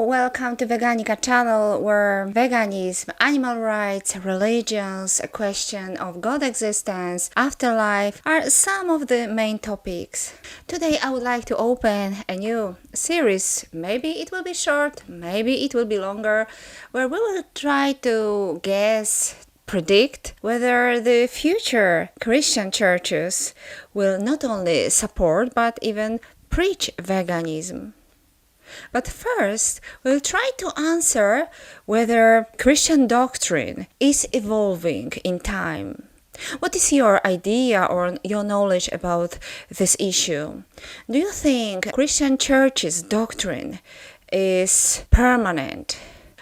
welcome to Veganica channel, where veganism, animal rights, religions, a question of God existence, afterlife are some of the main topics. Today I would like to open a new series. Maybe it will be short, maybe it will be longer, where we will try to predict whether the future Christian churches will not only support but even preach veganism. But first, we'll try to answer whether Christian doctrine is evolving in time. What is your idea or your knowledge about this issue? Do you think Christian church's doctrine is permanent,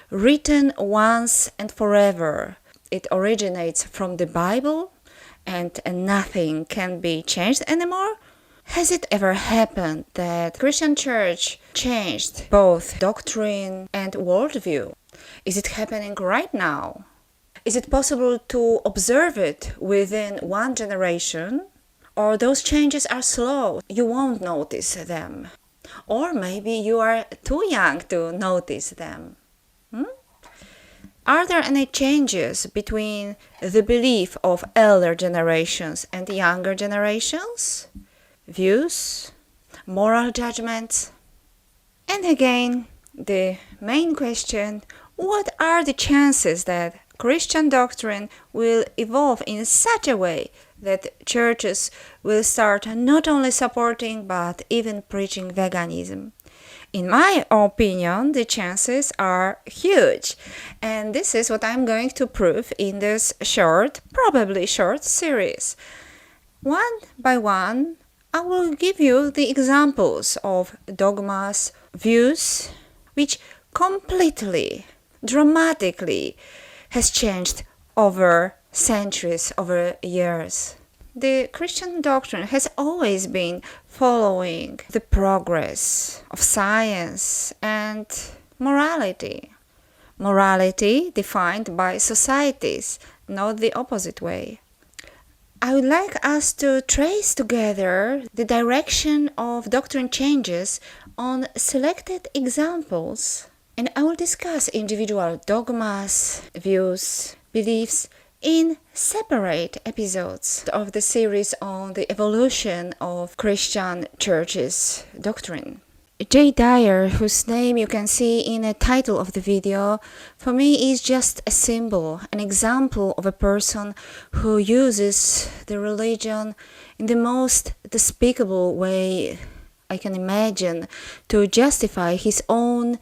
written once and forever? It originates from the Bible and nothing can be changed anymore? Has it ever happened that Christian church changed both doctrine and worldview? Is it happening right now? Is it possible to observe it within one generation? Or those changes are slow, you won't notice them? Or maybe you are too young to notice them? Are there any changes between the belief of elder generations and younger generations? Views, moral judgments? And again, the main question, what are the chances that Christian doctrine will evolve in such a way that churches will start not only supporting but even preaching veganism? In my opinion, the chances are huge, and this is what I'm going to prove in this probably short series. One by one, I will give you the examples of dogmas, views, which completely, dramatically has changed over centuries, over years. The Christian doctrine has always been following the progress of science and morality. Morality defined by societies, not the opposite way. I would like us to trace together the direction of doctrine changes on selected examples, and I will discuss individual dogmas, views, beliefs in separate episodes of the series on the evolution of Christian churches' doctrine. Dyer, whose name you can see in the title of the video, for me is just a symbol, an example of a person who uses the religion in the most despicable way I can imagine to justify his own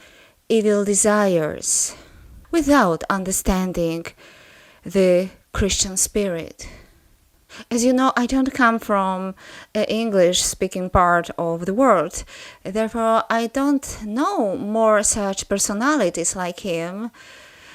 evil desires without understanding the Christian spirit. As you know, I don't come from an English-speaking part of the world, therefore I don't know more such personalities like him.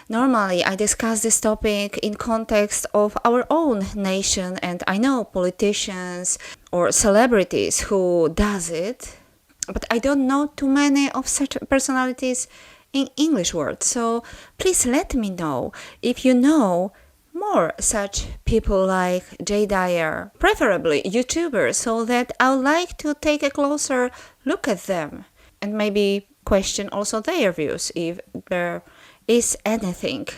Normally, I discuss this topic in context of our own nation, and I know politicians or celebrities who does it, but I don't know too many of such personalities in English world. So please let me know if you know more such people like Dyer, preferably YouTubers, so that I would like to take a closer look at them and maybe question also their views if there is anything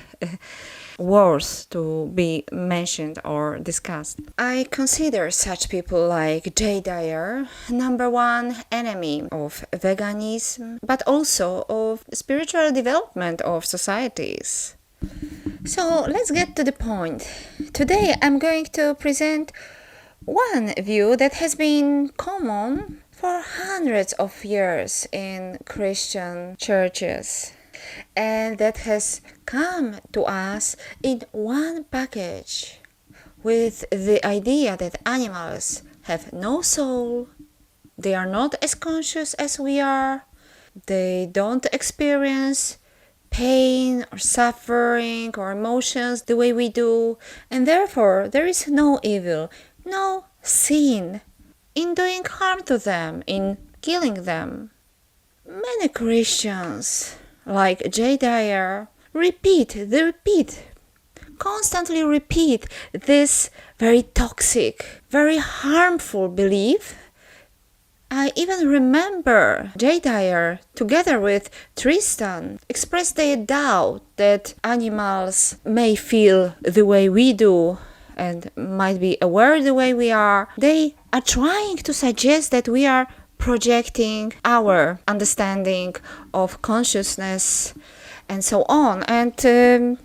worth to be mentioned or discussed. I consider such people like Dyer number one enemy of veganism, but also of spiritual development of societies. So let's get to the point. Today I'm going to present one view that has been common for hundreds of years in Christian churches and that has come to us in one package with the idea that animals have no soul, they are not as conscious as we are, they don't experience pain or suffering or emotions the way we do, and therefore there is no evil, no sin in doing harm to them, in killing them. Many Christians, like Dyer, constantly repeat this very toxic, very harmful belief I even remember Dyer, together with Tristan, expressed their doubt that animals may feel the way we do and might be aware the way we are. They are trying to suggest that we are projecting our understanding of consciousness and so on. And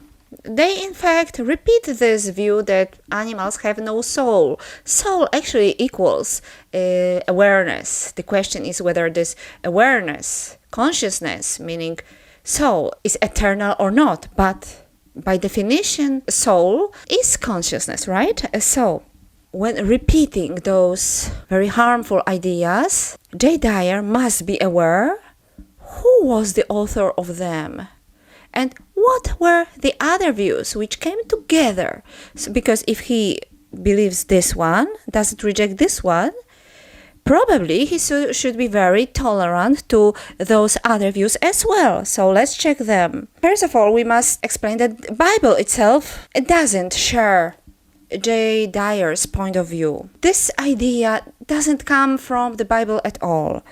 they in fact repeat this view that animals have no soul. Soul actually equals awareness. The question is whether this awareness, consciousness, meaning soul, is eternal or not. But by definition, soul is consciousness, right? So when repeating those very harmful ideas, Dyer must be aware who was the author of them and what were the other views which came together. So, because if he believes this one, doesn't reject this one, probably he should be very tolerant to those other views as well. So let's check them. First of all, we must explain that the Bible itself doesn't share Dyer's point of view. This idea doesn't come from the Bible at all.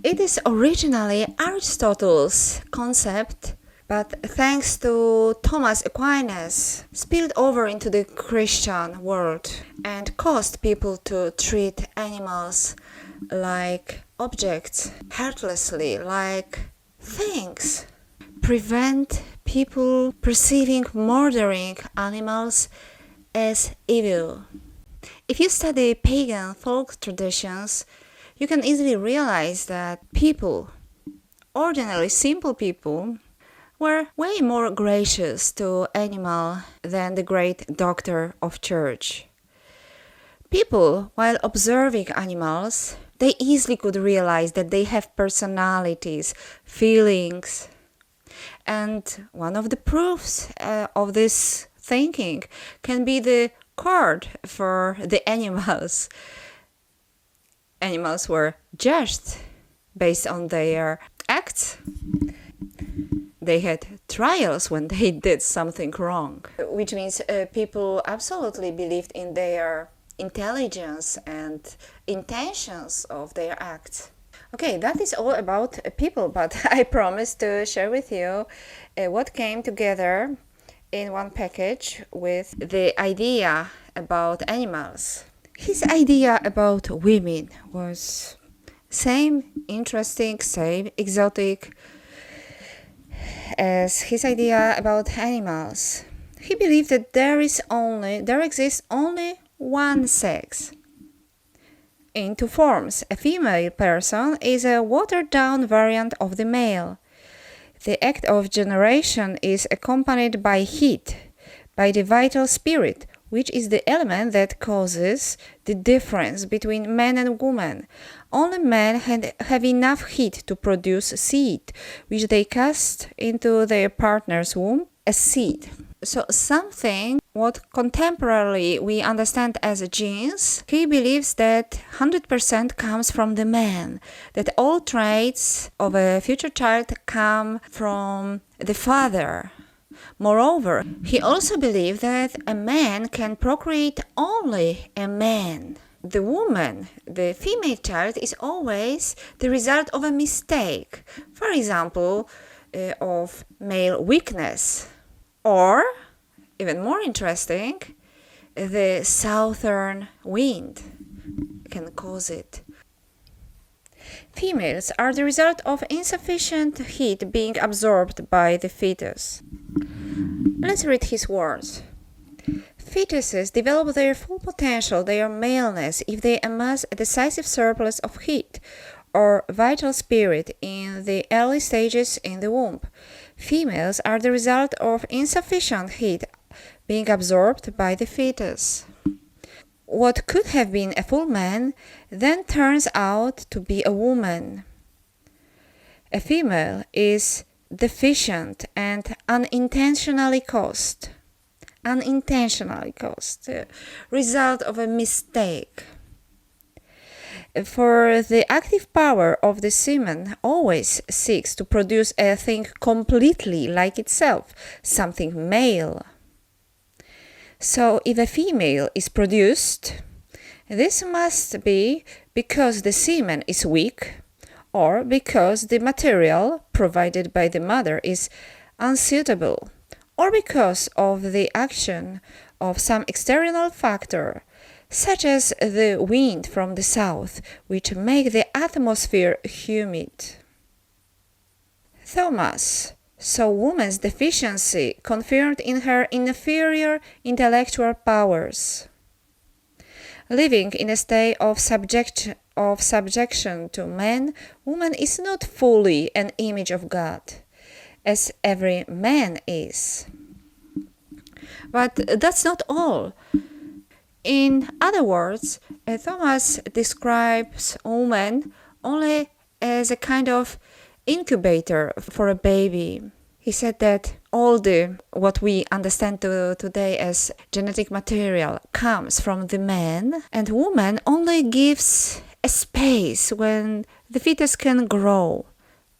It is originally Aristotle's concept, but thanks to Thomas Aquinas, spilled over into the Christian world and caused people to treat animals like objects, heartlessly, like things. Prevent people perceiving murdering animals as evil. If you study pagan folk traditions, you can easily realize that people, ordinarily simple people, were way more gracious to animal than the great doctor of church. People, while observing animals, they easily could realize that they have personalities, feelings. And one of the proofs of this thinking can be the court for the animals. Animals were judged based on their acts. They had trials when they did something wrong, which means people absolutely believed in their intelligence and intentions of their acts. Okay, that is all about people, but I promised to share with you what came together in one package with the idea about animals. His idea about women was same interesting, same exotic as his idea about animals. He believed that there exists only one sex. In two forms, a female person is a watered-down variant of the male. The act of generation is accompanied by heat, by the vital spirit, which is the element that causes the difference between man and woman. Only men have enough heat to produce seed, which they cast into their partner's womb as seed. So something what contemporarily we understand as genes, he believes that 100% comes from the man, that all traits of a future child come from the father. Moreover, he also believed that a man can procreate only a man. The woman, the female child, is always the result of a mistake, for example, of male weakness, or, even more interesting, the southern wind can cause it. Females are the result of insufficient heat being absorbed by the fetus. Let's read his words. Fetuses develop their full potential, their maleness, if they amass a decisive surplus of heat or vital spirit in the early stages in the womb. Females are the result of insufficient heat being absorbed by the fetus. What could have been a full man then turns out to be a woman. A female is deficient and unintentionally caused, result of a mistake. For the active power of the semen always seeks to produce a thing completely like itself, something male. So if a female is produced, This must be because the semen is weak, or because the material provided by the mother is unsuitable, or because of the action of some external factor, such as the wind from the south, which make the atmosphere humid. Thomas saw woman's deficiency confirmed in her inferior intellectual powers. Living in a state of subjection to man, woman is not fully an image of God, as every man is. But that's not all. In other words, Thomas describes woman only as a kind of incubator for a baby. He said that all what we understand today as genetic material comes from the man, and woman only gives a space when the fetus can grow.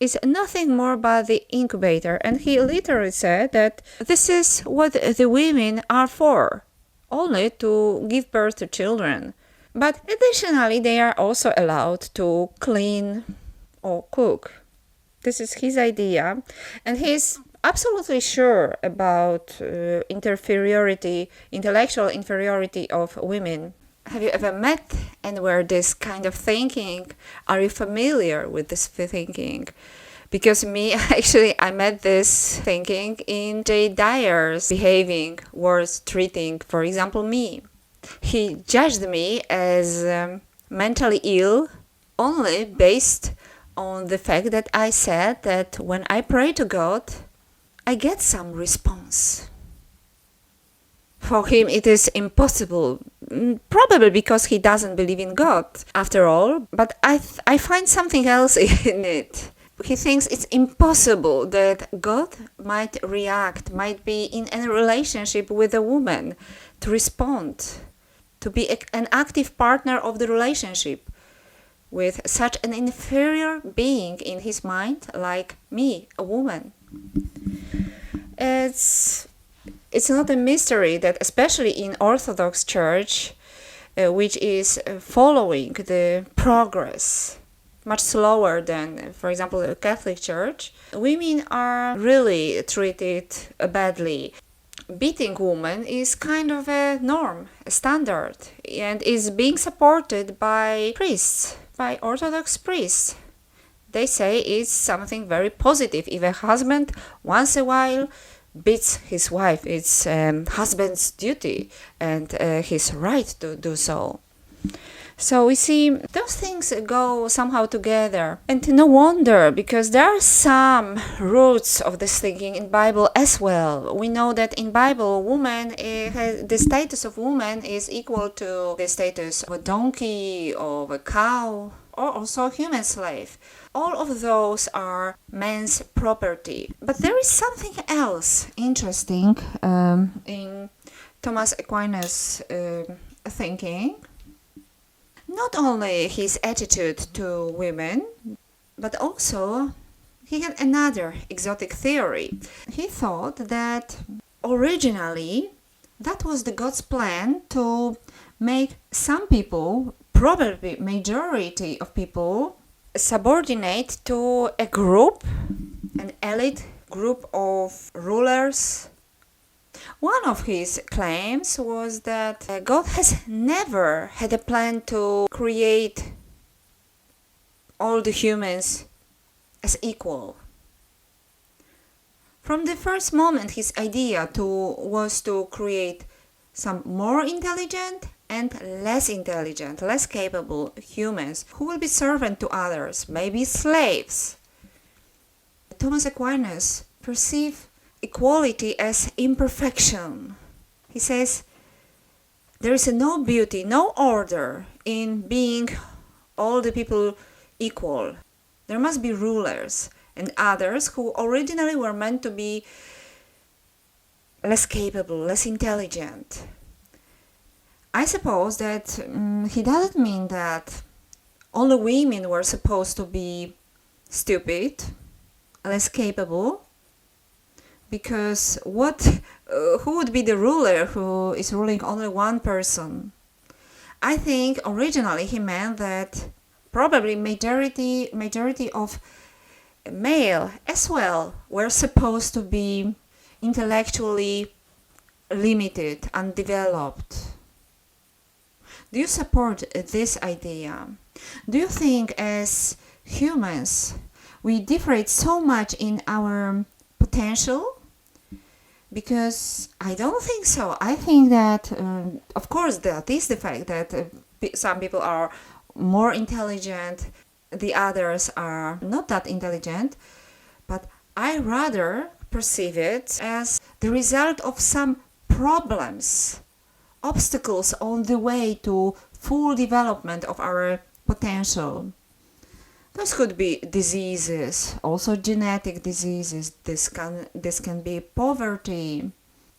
It's nothing more but the incubator, and he literally said that this is what the women are for, only to give birth to children. But additionally, they are also allowed to clean or cook. This is his idea, and he's absolutely sure about intellectual inferiority of women. Have you ever met anywhere this kind of thinking? Are you familiar with this thinking? Because I met this thinking in Dyer's behaving, words, treating, for example, me. He judged me as mentally ill only based on the fact that I said that when I pray to God, I get some response. For him, it is impossible, probably because he doesn't believe in God, after all, but I find something else in it. He thinks it's impossible that God might might be in a relationship with a woman, to respond, to be an active partner of the relationship with such an inferior being in his mind like me, a woman. It's not a mystery that especially in Orthodox Church, which is following the progress much slower than, for example, the Catholic Church, women are really treated badly. Beating women is kind of a norm, a standard, and is being supported by priests, by Orthodox priests. They say it's something very positive. If a husband once in a while beats his wife, it's husband's duty and his right to do so. So we see those things go somehow together. And no wonder, because there are some roots of this thinking in Bible as well. We know that in Bible, the status of woman is equal to the status of a donkey, of a cow, or also a human slave. All of those are man's property. But there is something else interesting in Thomas Aquinas' thinking. Not only his attitude to women, but also he had another exotic theory. He thought that originally that was the God's plan to make some people, probably majority of people, subordinate to a group, an elite group of rulers. One of his claims was that God has never had a plan to create all the humans as equal. From the first moment, his idea was to create some more intelligent and less intelligent, less capable humans who will be servant to others, maybe slaves. Thomas Aquinas perceived equality as imperfection. He says there is no beauty, no order in being all the people equal. There must be rulers and others who originally were meant to be less capable, less intelligent. I suppose that he doesn't mean that all the women were supposed to be stupid, less capable, because who would be the ruler who is ruling only one person? I think originally he meant that probably majority of male as well were supposed to be intellectually limited, undeveloped. Do you support this idea? Do you think as humans we differ so much in our potential? Because I don't think so. I think that, of course, that is the fact that some people are more intelligent, the others are not that intelligent, but I rather perceive it as the result of some problems, obstacles on the way to full development of our potential. Those could be diseases, also genetic diseases. This can be poverty,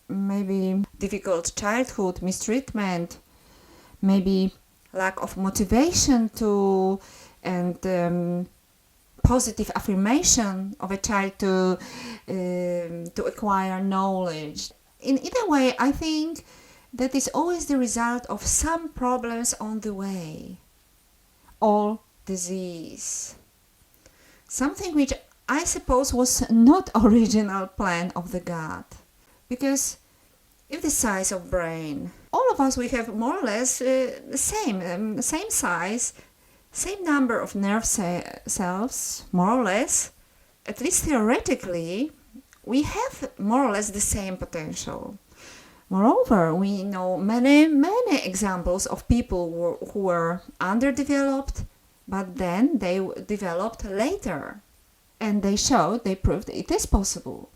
maybe difficult childhood, mistreatment, maybe lack of motivation to and positive affirmation of a child to acquire knowledge. In either way, I think that is always the result of some problems on the way, or disease. Something which I suppose was not original plan of the God. Because if the size of brain, all of us, we have more or less the same size, same number of nerve cells, more or less, at least theoretically, we have more or less the same potential. Moreover, we know many examples of people who were underdeveloped, but then they developed later. And they proved it is possible.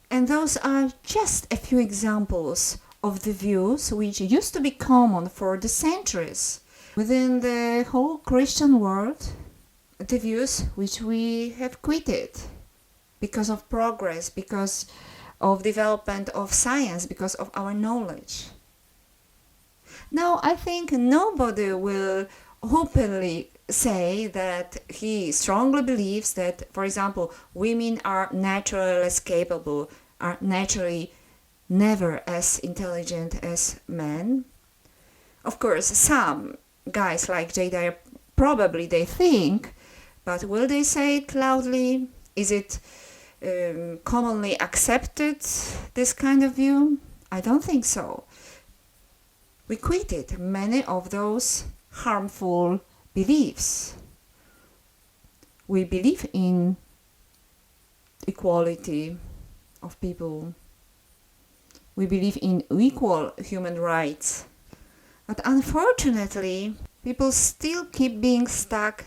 And those are just a few examples of the views which used to be common for the centuries within the whole Christian world, the views which we have quitted because of progress, because of development of science, because of our knowledge. Now, I think nobody will openly say that he strongly believes that, for example, women are naturally less capable, are naturally never as intelligent as men. Of course, some guys like Dyer probably they think, but will they say it loudly? Is it commonly accepted, this kind of view? I don't think so. We quitted many of those harmful beliefs. We believe in equality of people. We believe in equal human rights. But unfortunately, people still keep being stuck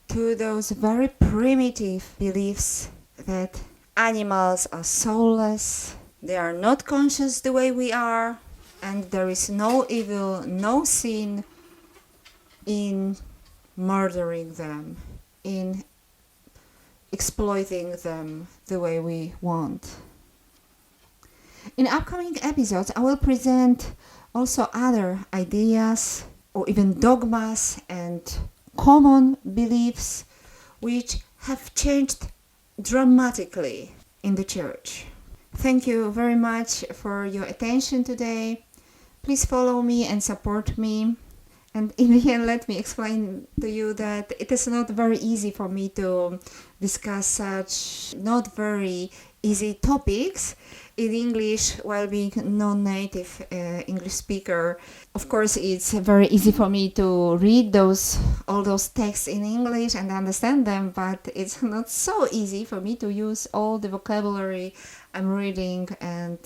to those very primitive beliefs that animals are soulless, they are not conscious the way we are, and there is no evil, no sin in murdering them, in exploiting them the way we want. In upcoming episodes, I will present also other ideas or even dogmas and common beliefs which have changed dramatically in the church. Thank you very much for your attention today. Please follow me and support me. And in the end, let me explain to you that it is not very easy for me to discuss such not very easy topics in English while being non-native English speaker. Of course, it's very easy for me to read all those texts in English and understand them, but it's not so easy for me to use all the vocabulary I'm reading and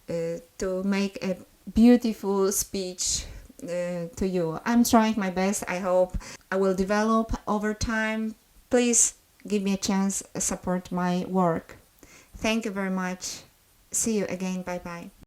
to make a beautiful speech to you. I'm trying my best. I hope I will develop over time. Please give me a chance, support my work. Thank you very much. See you again. Bye bye.